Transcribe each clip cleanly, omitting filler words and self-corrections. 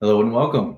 Hello and welcome.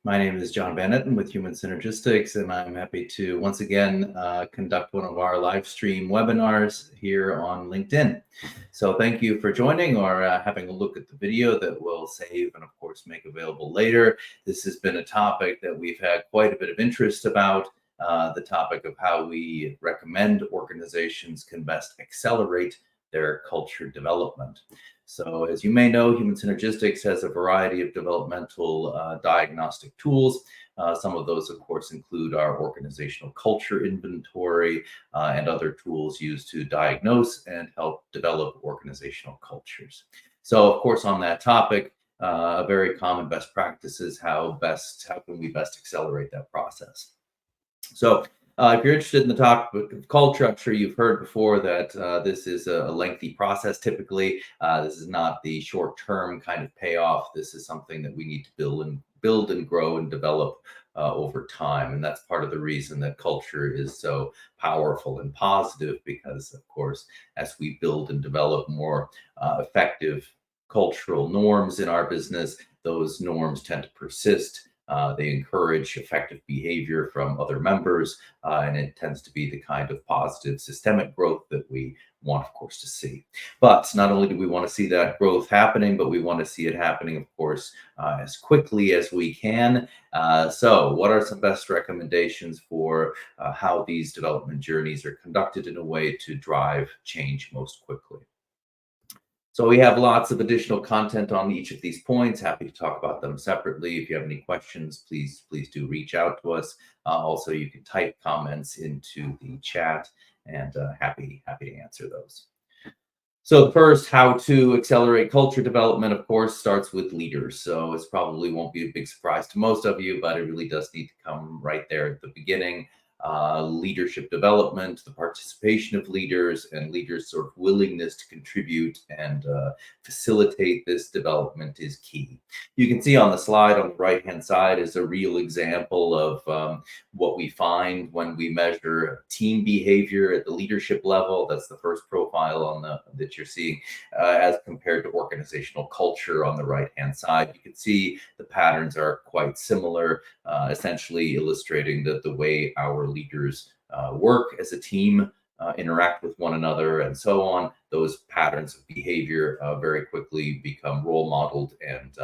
My name is John Van Etten with Human Synergistics, and I'm happy to once again conduct one of our live stream webinars here on LinkedIn. So thank you for joining or having a look at the video that we'll save and of course make available later. This has been a topic that we've had quite a bit of interest about, the topic of how we recommend organizations can best accelerate their culture development. So, as you may know, Human Synergistics has a variety of developmental diagnostic tools. Some of those, of course, include our organizational culture inventory and other tools used to diagnose and help develop organizational cultures. So, of course, on that topic, a very common best practice is how can we best accelerate that process. So, if you're interested in the topic of culture, I'm sure you've heard before that this is a lengthy process. Typically, this is not the short-term kind of payoff. This is something that we need to build and grow and develop over time, and that's part of the reason that culture is so powerful and positive. Because, of course, as we build and develop more effective cultural norms in our business, those norms tend to persist. They encourage effective behavior from other members, and it tends to be the kind of positive systemic growth that we want, of course, to see. But not only do we want to see that growth happening, but we want to see it happening, of course, as quickly as we can. So, what are some best recommendations for how these development journeys are conducted in a way to drive change most quickly? So we have lots of additional content on each of these points. Happy to talk about them separately. If you have any questions, please do reach out to us. Also, you can type comments into the chat, and happy to answer those. So the first, how to accelerate culture development, of course, starts with leaders. So this probably won't be a big surprise to most of you, but it really does need to come right there at the beginning. Leadership development, the participation of leaders, and leaders' sort of willingness to contribute and facilitate this development is key. You can see on the slide on the right-hand side is a real example of what we find when we measure team behavior at the leadership level. That's the first profile on that you're seeing, as compared to organizational culture on the right-hand side. You can see the patterns are quite similar, essentially illustrating that the way our leaders work as a team, interact with one another, and so on. Those patterns of behavior very quickly become role modeled and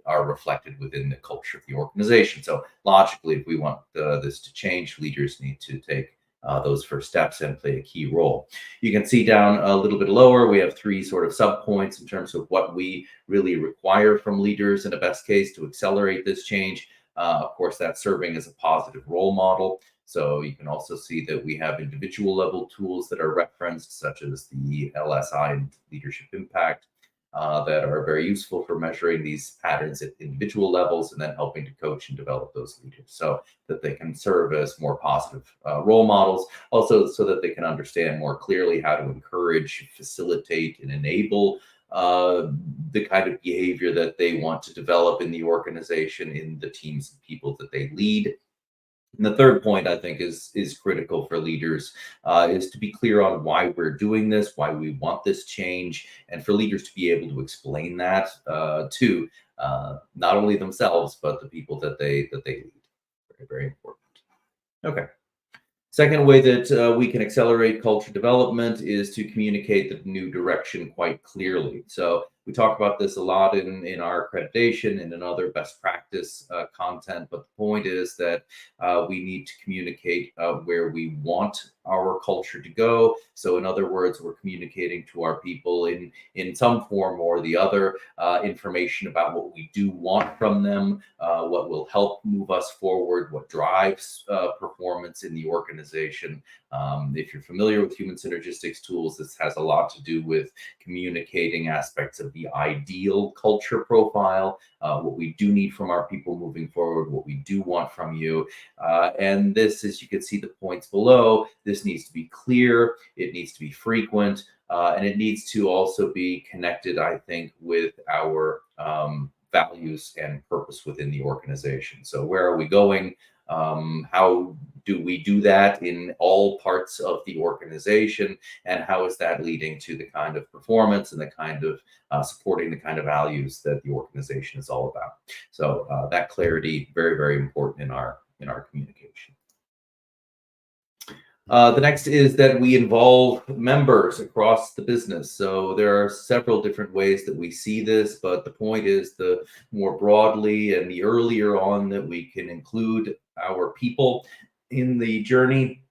are reflected within the culture of the organization. So logically, if we want this to change, leaders need to take those first steps and play a key role. You can see down a little bit lower, we have three sort of subpoints in terms of what we really require from leaders in a best case to accelerate this change. Of course, that's serving as a positive role model. So you can also see that we have individual level tools that are referenced, such as the LSI and leadership impact, that are very useful for measuring these patterns at individual levels and then helping to coach and develop those leaders so that they can serve as more positive role models. Also, so that they can understand more clearly how to encourage, facilitate, and enable the kind of behavior that they want to develop in the organization, in the teams and people that they lead. And the third point I think is critical for leaders, is to be clear on why we're doing this, why we want this change, and for leaders to be able to explain that to not only themselves but the people that they lead. Very, very important. Okay. Second way that we can accelerate culture development is to communicate the new direction quite clearly. So we talk about this a lot in our accreditation and in other best practice content, but the point is that we need to communicate where we want our culture to go. So in other words, we're communicating to our people in some form or the other information about what we do want from them, what will help move us forward, what drives performance in the organization. If you're familiar with Human Synergistics tools, this has a lot to do with communicating aspects of the ideal culture profile, what we do need from our people moving forward, what we do want from you. And this, as you can see the points below, this needs to be clear, it needs to be frequent, and it needs to also be connected, I think, with our values and purpose within the organization. So where are we going? How Do we do that in all parts of the organization? And how is that leading to the kind of performance and the kind of supporting the kind of values that the organization is all about? So that clarity, very, very important in our communication. The next is that we involve members across the business. So there are several different ways that we see this, but the point is the more broadly and the earlier on that we can include our people in the journey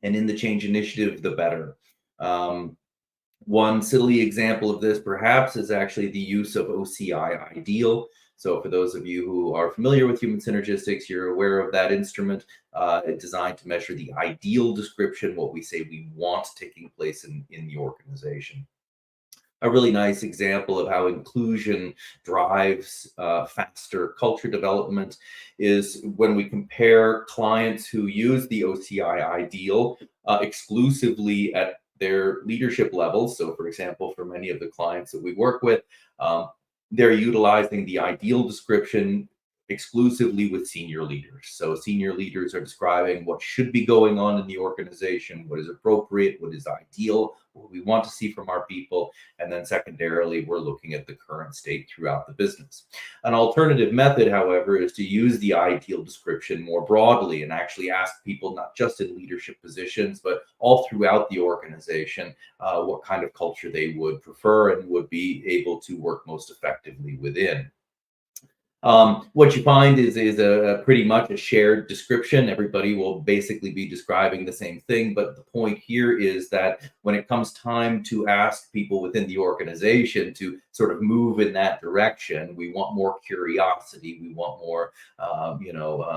and in the change initiative, the better. One silly example of this perhaps is actually the use of OCI ideal. So for those of you who are familiar with human synergistics, you're aware of that instrument designed to measure the ideal description, what we say we want taking place in the organization. A really nice example of how inclusion drives faster culture development is when we compare clients who use the OCI ideal exclusively at their leadership levels. So for example, for many of the clients that we work with, they're utilizing the ideal description exclusively with senior leaders. So senior leaders are describing what should be going on in the organization, what is appropriate, what is ideal, what we want to see from our people. And then secondarily, we're looking at the current state throughout the business. An alternative method, however, is to use the ideal description more broadly and actually ask people, not just in leadership positions, but all throughout the organization, what kind of culture they would prefer and would be able to work most effectively within. What you find is a pretty much a shared description. Everybody will basically be describing the same thing. But the point here is that when it comes time to ask people within the organization to sort of move in that direction, we want more curiosity. We want more,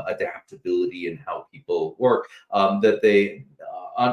adaptability in how people work, that they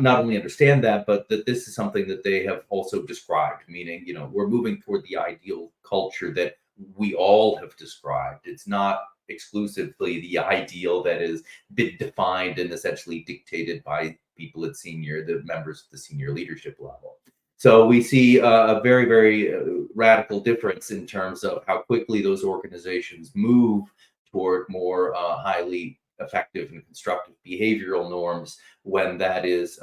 not only understand that, but that this is something that they have also described, meaning, we're moving toward the ideal culture that we all have described. It's not exclusively the ideal that is been defined and essentially dictated by people at the members of the senior leadership level. So we see a very, very radical difference in terms of how quickly those organizations move toward more highly effective and constructive behavioral norms when that is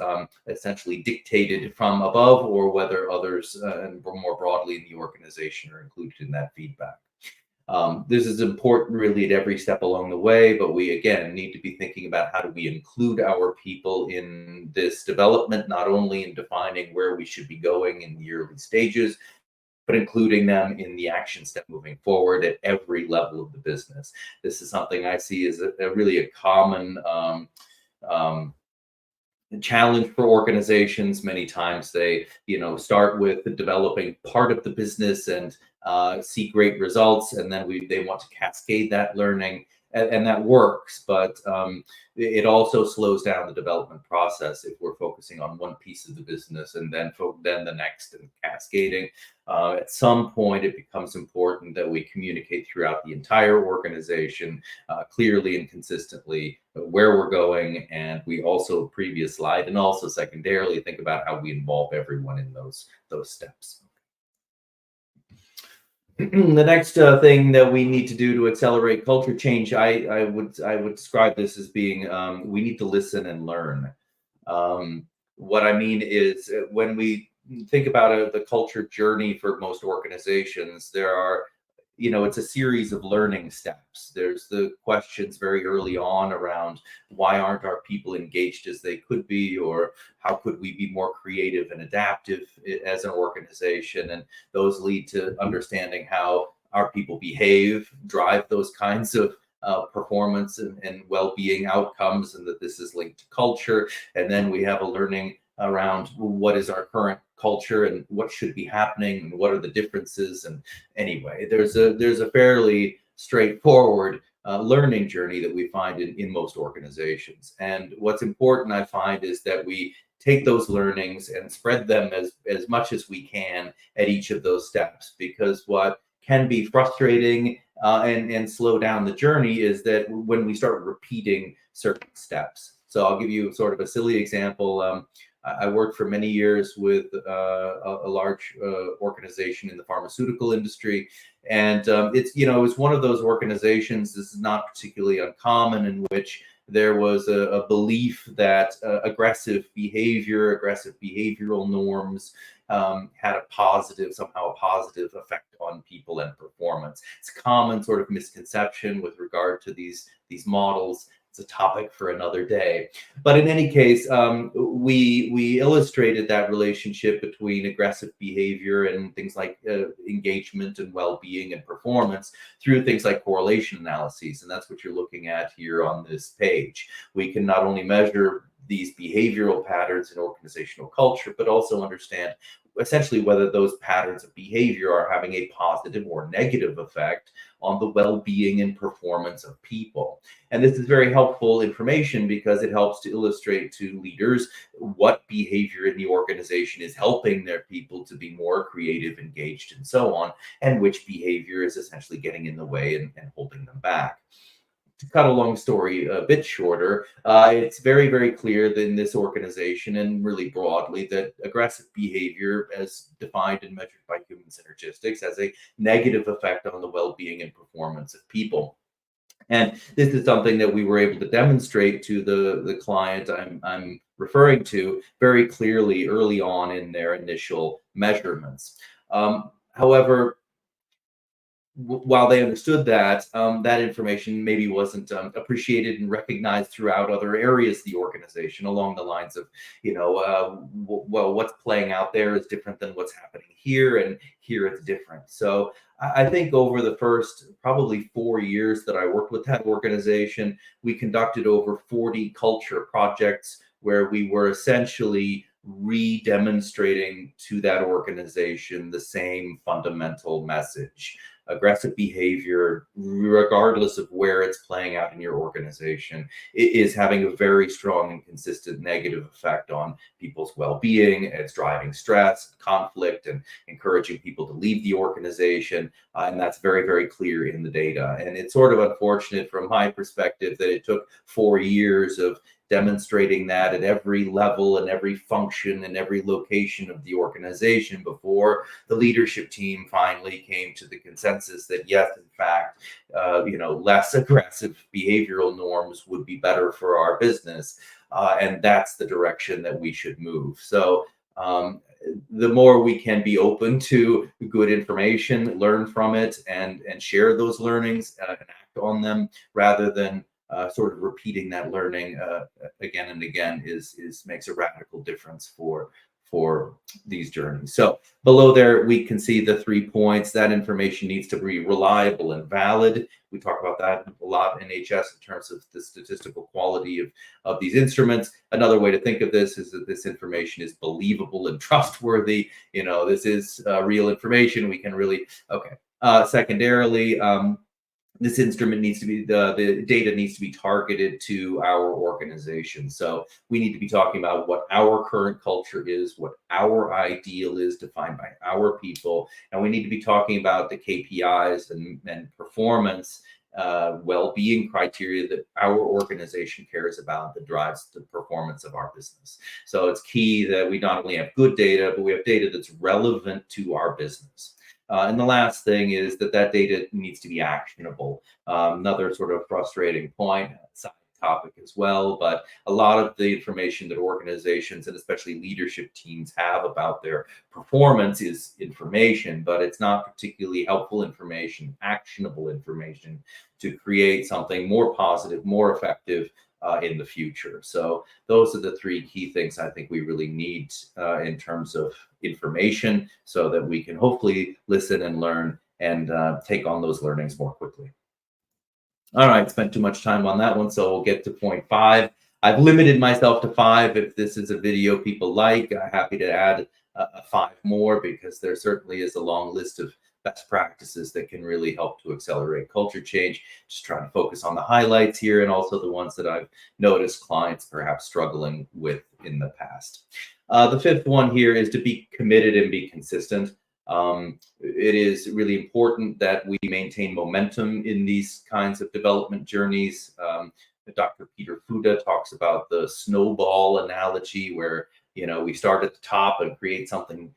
essentially dictated from above, or whether others and more broadly in the organization are included in that feedback. This is important really at every step along the way, but we again need to be thinking about how do we include our people in this development, not only in defining where we should be going in the early stages, but including them in the action step moving forward at every level of the business. This is something I see as a really a common challenge for organizations. Many times they, start with developing part of the business and see great results, and then they want to cascade that learning, and that works, but it also slows down the development process if we're focusing on one piece of the business and then the next and cascading. At some point, it becomes important that we communicate throughout the entire organization clearly and consistently where we're going, and we also previous slide, and also secondarily think about how we involve everyone in those steps. The next thing that we need to do to accelerate culture change, I would describe this as being we need to listen and learn. What I mean is when we think about the culture journey for most organizations, there are, it's a series of learning steps. There's the questions very early on around why aren't our people engaged as they could be, or how could we be more creative and adaptive as an organization? And those lead to understanding how our people behave, drive those kinds of performance and well-being outcomes, and that this is linked to culture. And then we have a learning around what is our current culture and what should be happening and what are the differences. And anyway, there's a fairly straightforward learning journey that we find in most organizations. And what's important, I find, is that we take those learnings and spread them as much as we can at each of those steps, because what can be frustrating and slow down the journey is that when we start repeating certain steps. So I'll give you sort of a silly example. I worked for many years with a large organization in the pharmaceutical industry, and it's one of those organizations. This is not particularly uncommon, in which there was a belief that aggressive behavior, aggressive behavioral norms had a positive, somehow a positive effect on people and performance. It's a common sort of misconception with regard to these models. It's a topic for another day. But in any case, we illustrated that relationship between aggressive behavior and things like engagement and well-being and performance through things like correlation analyses. And that's what you're looking at here on this page. We can not only measure these behavioral patterns in organizational culture, but also understand essentially whether those patterns of behavior are having a positive or negative effect on the well-being and performance of people. And this is very helpful information because it helps to illustrate to leaders what behavior in the organization is helping their people to be more creative, engaged, and so on, and which behavior is essentially getting in the way and holding them back. To cut a long story a bit shorter, it's very, very clear that in this organization and really broadly that aggressive behavior, as defined and measured by human synergistics, has a negative effect on the well-being and performance of people. And this is something that we were able to demonstrate to the client I'm referring to very clearly early on in their initial measurements. However, while they understood that, that information maybe wasn't appreciated and recognized throughout other areas of the organization, along the lines of, well, what's playing out there is different than what's happening here, and here it's different. So I think over the first probably 4 years that I worked with that organization, we conducted over 40 culture projects where we were essentially re-demonstrating to that organization the same fundamental message. Aggressive behavior, regardless of where it's playing out in your organization, is having a very strong and consistent negative effect on people's well-being. It's driving stress, conflict, and encouraging people to leave the organization. And that's very, very clear in the data. And it's sort of unfortunate from my perspective that it took 4 years of demonstrating that at every level and every function and every location of the organization before the leadership team finally came to the consensus that yes, in fact, less aggressive behavioral norms would be better for our business, and that's the direction that we should move. So the more we can be open to good information, learn from it, and share those learnings and act on them, rather than sort of repeating that learning again and again, is makes a radical difference for these journeys. So below there, we can see the 3 points. That information needs to be reliable and valid. We talk about that a lot in HS in terms of the statistical quality of these instruments. Another way to think of this is that this information is believable and trustworthy. This is real information. We can really, okay. Secondarily, this instrument needs to be, the data needs to be targeted to our organization. So we need to be talking about what our current culture is, what our ideal is defined by our people. And we need to be talking about the KPIs and performance, well-being criteria that our organization cares about, that drives the performance of our business. So it's key that we not only have good data, but we have data that's relevant to our business. And the last thing is that data needs to be actionable. Another sort of frustrating point, side topic as well, but a lot of the information that organizations and especially leadership teams have about their performance is information, but it's not particularly helpful information, actionable information to create something more positive, more effective in the future. So those are the 3 key things I think we really need in terms of information, so that we can hopefully listen and learn and take on those learnings more quickly. All right, spent too much time on that one, so we'll get to point 5. I've limited myself to 5. If this is a video people like, I'm happy to add 5 more, because there certainly is a long list of best practices that can really help to accelerate culture change. Just trying to focus on the highlights here, and also the ones that I've noticed clients perhaps struggling with in the past. The 5th one here is to be committed and be consistent. It is really important that we maintain momentum in these kinds of development journeys. Dr. Peter Fuda talks about the snowball analogy, where we start at the top and create something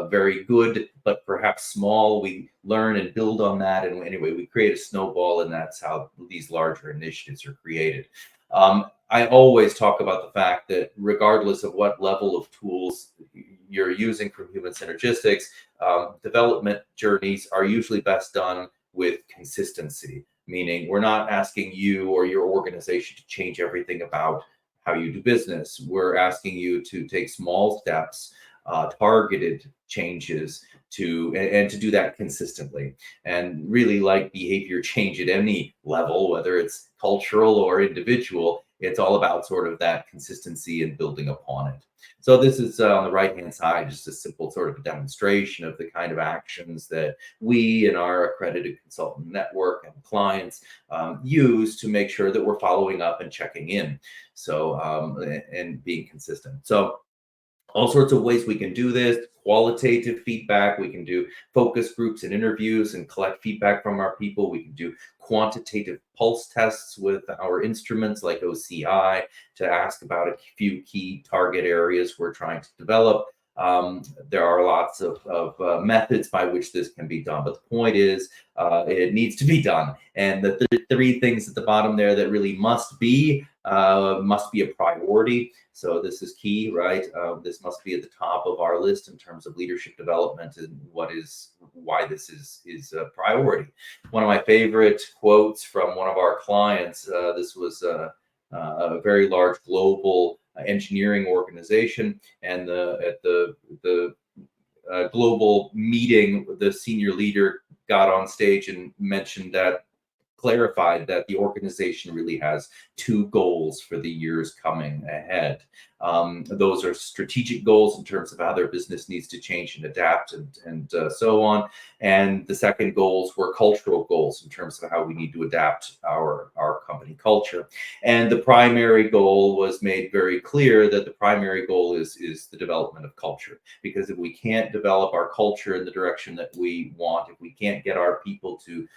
very good, but perhaps small. We learn and build on that, and anyway, we create a snowball, and that's how these larger initiatives are created. I always talk about the fact that regardless of what level of tools you're using from human synergistics, development journeys are usually best done with consistency, meaning we're not asking you or your organization to change everything about how you do business. We're asking you to take small steps, targeted changes and to do that consistently. And really, like behavior change at any level, whether it's cultural or individual, it's all about sort of that consistency and building upon it. So this is on the right hand side, just a simple sort of demonstration of the kind of actions that we and our accredited consultant network and clients use to make sure that we're following up and checking in. So and being consistent. So all sorts of ways we can do this: qualitative feedback, we can do focus groups and interviews and collect feedback from our people, we can do quantitative pulse tests with our instruments like OCI to ask about a few key target areas we're trying to develop. There are lots of methods by which this can be done, but the point is it needs to be done. And the three things at the bottom there that really must be a priority. So this is key, right? This must be at the top of our list in terms of leadership development and why this is a priority. One of my favorite quotes from one of our clients. This was a very large global engineering organization, and at the global meeting, the senior leader got on stage and clarified that the organization really has two goals for the years coming ahead. Those are strategic goals in terms of how their business needs to change and adapt and so on. And the second goals were cultural goals in terms of how we need to adapt our company culture. And the primary goal was made very clear that the primary goal is the development of culture. Because if we can't develop our culture in the direction that we want, if we can't get our people to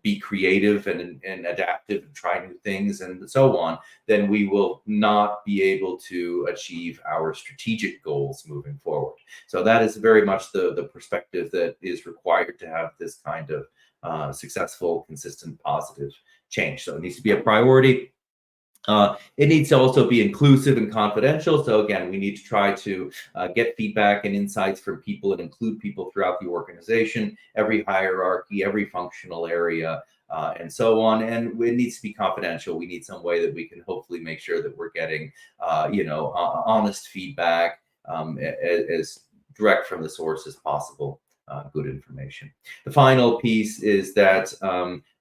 be creative and adaptive and try new things and so on, then we will not be able to achieve our strategic goals moving forward. So that is very much the perspective that is required to have this kind of successful, consistent, positive change. So it needs to be a priority. It needs to also be inclusive and confidential. So again, we need to try to get feedback and insights from people and include people throughout the organization, every hierarchy, every functional area, and so on. And it needs to be confidential. We need some way that we can hopefully make sure that we're getting, honest feedback, as direct from the source as possible. Good information. The final piece is that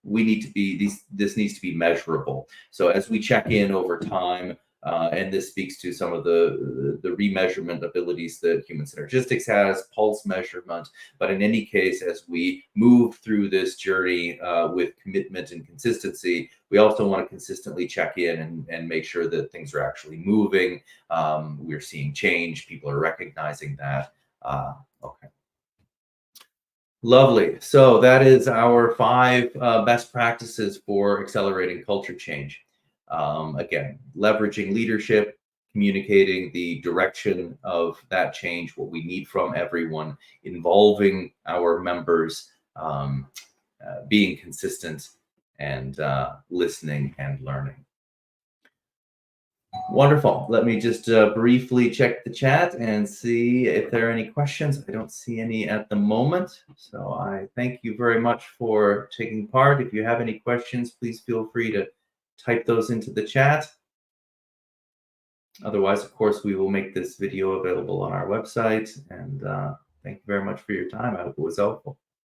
this needs to be measurable. So as we check in over time, and this speaks to some of the remeasurement abilities that human synergistics has, pulse measurement. But in any case, as we move through this journey with commitment and consistency, we also want to consistently check in and make sure that things are actually moving. We're seeing change. People are recognizing that. Okay. Lovely. So that is our 5 best practices for accelerating culture change. Again, leveraging leadership, communicating the direction of that change, what we need from everyone, involving our members, being consistent, and listening and learning. Wonderful. Let me just briefly check the chat and see if there are any questions. I don't see any at the moment. So I thank you very much for taking part. If you have any questions, please feel free to type those into the chat. Otherwise, of course, we will make this video available on our website. And thank you very much for your time. I hope it was helpful.